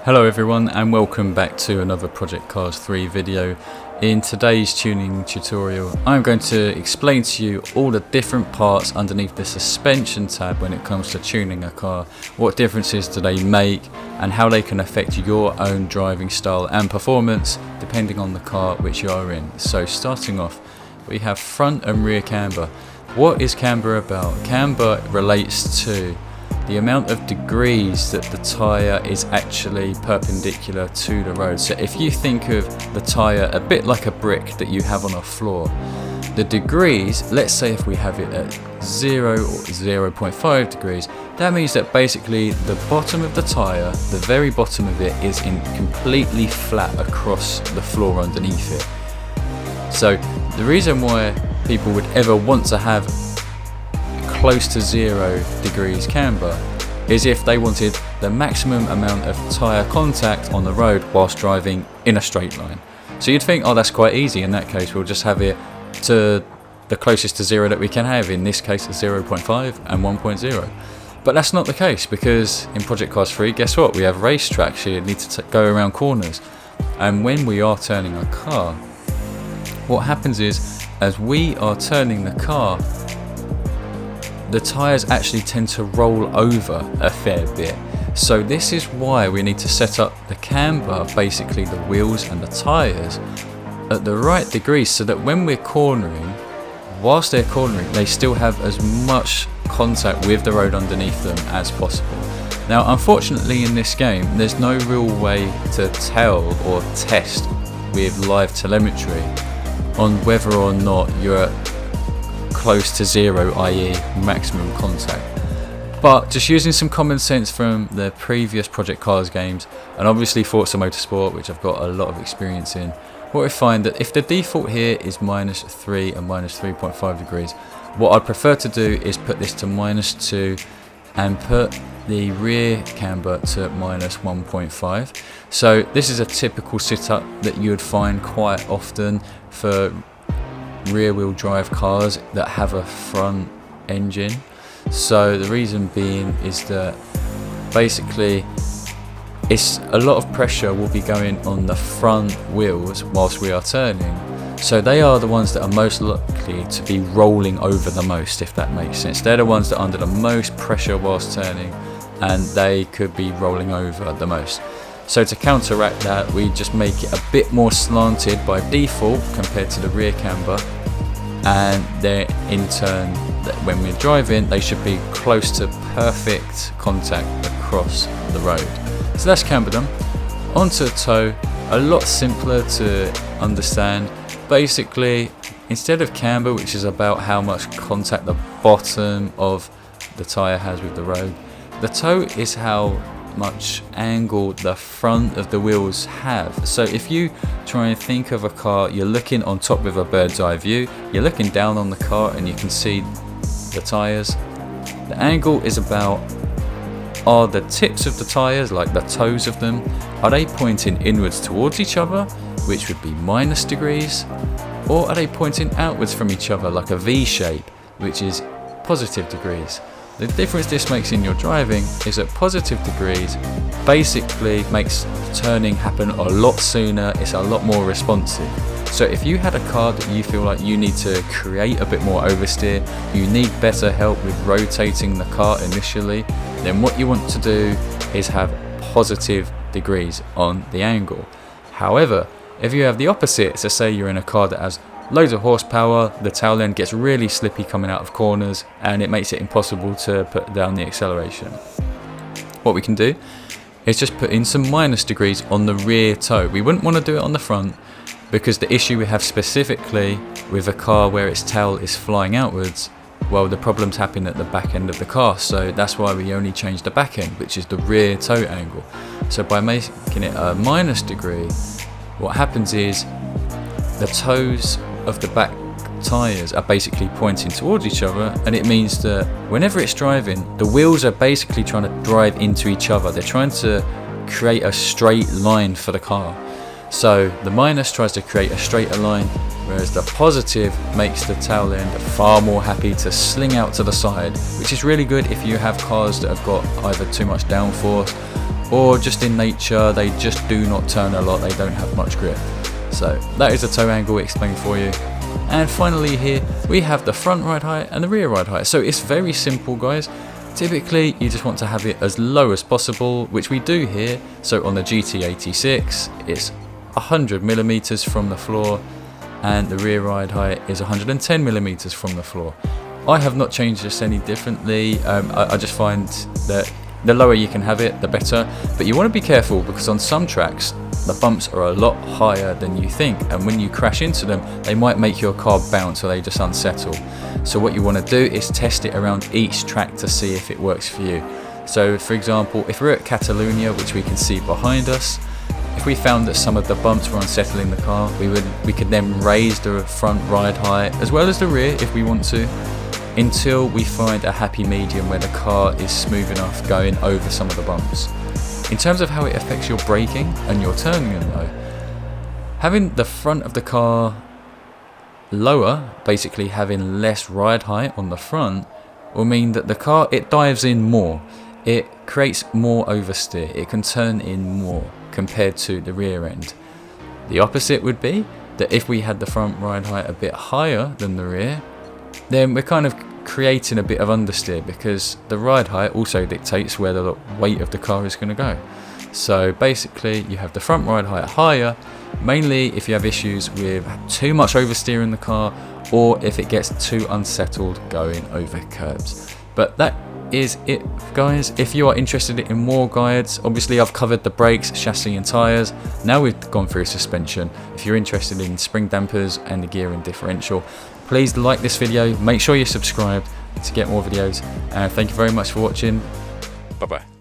Hello everyone and welcome back to another Project Cars 3 video. In today's tuning tutorial I'm going to explain to you all the different parts underneath the suspension tab when it comes to tuning a car, what differences do they make and how they can affect your own driving style and performance depending on the car which you are in. So starting off, we have front and rear camber. What is camber about? Camber relates to the amount of degrees that the tyre is actually perpendicular to the road. So if you think of the tyre a bit like a brick that you have on a floor, the degrees, let's say if we have it at 0 or 0.5 degrees, that means that basically the bottom of the tyre, the very bottom of it, is in completely flat across the floor underneath it. So the reason why people would ever want to have close to 0 degrees camber is if they wanted the maximum amount of tyre contact on the road whilst driving in a straight line. So you'd think, oh, that's quite easy. In that case, we'll just have it to the closest to 0 that we can have, in this case 0.5 and 1.0. But that's not the case, because in Project Cars 3, guess what? We have race tracks, so you need to go around corners. And when we are turning a car, what happens is, as we are turning the car, the tyres actually tend to roll over a fair bit. So this is why we need to set up the camber, basically the wheels and the tyres, at the right degrees so that when we're cornering, whilst they're cornering, they still have as much contact with the road underneath them as possible. Now unfortunately in this game there's no real way to tell or test with live telemetry on whether or not you're close to 0, i.e. maximum contact. But just using some common sense from the previous Project Cars games, and obviously Forza Motorsport, which I've got a lot of experience in, what I find that if the default here is -3 and -3.5 degrees, what I'd prefer to do is put this to -2 and put the rear camber to -1.5. So this is a typical setup that you would find quite often for rear-wheel drive cars that have a front engine. So the reason being is that basically it's a lot of pressure will be going on the front wheels whilst we are turning, so they are the ones that are most likely to be rolling over the most, if that makes sense. They're the ones that are under the most pressure whilst turning, and they could be rolling over the most. So to counteract that, we just make it a bit more slanted by default compared to the rear camber, and then in turn, when we're driving, they should be close to perfect contact across the road. So that's camber done. Onto toe, a lot simpler to understand. Basically, instead of camber, which is about how much contact the bottom of the tyre has with the road, the toe is how much angle the front of the wheels have. So if you try and think of a car, you're looking on top with a bird's eye view, you're looking down on the car and you can see the tyres. The angle is about, are the tips of the tyres, like the toes of them, are they pointing inwards towards each other, which would be -degrees, or are they pointing outwards from each other like a V shape, which is +degrees? The difference this makes in your driving is that +degrees basically makes turning happen a lot sooner, it's a lot more responsive. So if you had a car that you feel like you need to create a bit more oversteer, you need better help with rotating the car initially, then what you want to do is have +degrees on the angle. However, if you have the opposite, so say you're in a car that has loads of horsepower, the tail end gets really slippy coming out of corners and it makes it impossible to put down the acceleration. What we can do is just put in some -degrees on the rear toe. We wouldn't want to do it on the front, because the issue we have specifically with a car where its tail is flying outwards, well, the problems happen at the back end of the car. So that's why we only change the back end, which is the rear toe angle. So by making it a -degree, what happens is the toes of the back tyres are basically pointing towards each other, and it means that whenever it's driving, the wheels are basically trying to drive into each other. They're trying to create a straight line for the car. So the minus tries to create a straighter line, whereas the positive makes the tail end far more happy to sling out to the side, which is really good if you have cars that have got either too much downforce or just in nature they just do not turn a lot, they don't have much grip. So that is the toe angle explained for you. And finally here we have the front ride height and the rear ride height. So it's very simple, guys. Typically you just want to have it as low as possible, which we do here. So on the GT86 it's 100mm from the floor, and the rear ride height is 110mm from the floor. I have not changed this any differently. I just find that the lower you can have it, the better. But you want to be careful, because on some tracks the bumps are a lot higher than you think, and when you crash into them they might make your car bounce or they just unsettle. So what you want to do is test it around each track to see if it works for you. So for example, if we're at Catalonia, which we can see behind us, if we found that some of the bumps were unsettling the car, we could then raise the front ride height as well as the rear if we want to, until we find a happy medium where the car is smooth enough going over some of the bumps. In terms of how it affects your braking and your turning though, having the front of the car lower, basically having less ride height on the front, will mean that the car, it dives in more, it creates more oversteer, it can turn in more compared to the rear end. The opposite would be that if we had the front ride height a bit higher than the rear, then we're kind of creating a bit of understeer, because the ride height also dictates where the weight of the car is going to go. So basically you have the front ride height higher mainly if you have issues with too much oversteer in the car, or if it gets too unsettled going over curbs. But that is it, guys. If you are interested in more guides, obviously I've covered the brakes, chassis and tyres. Now we've gone through suspension. If you're interested in spring dampers and the gear and differential, please like this video, make sure you're subscribed to get more videos, and thank you very much for watching. Bye bye.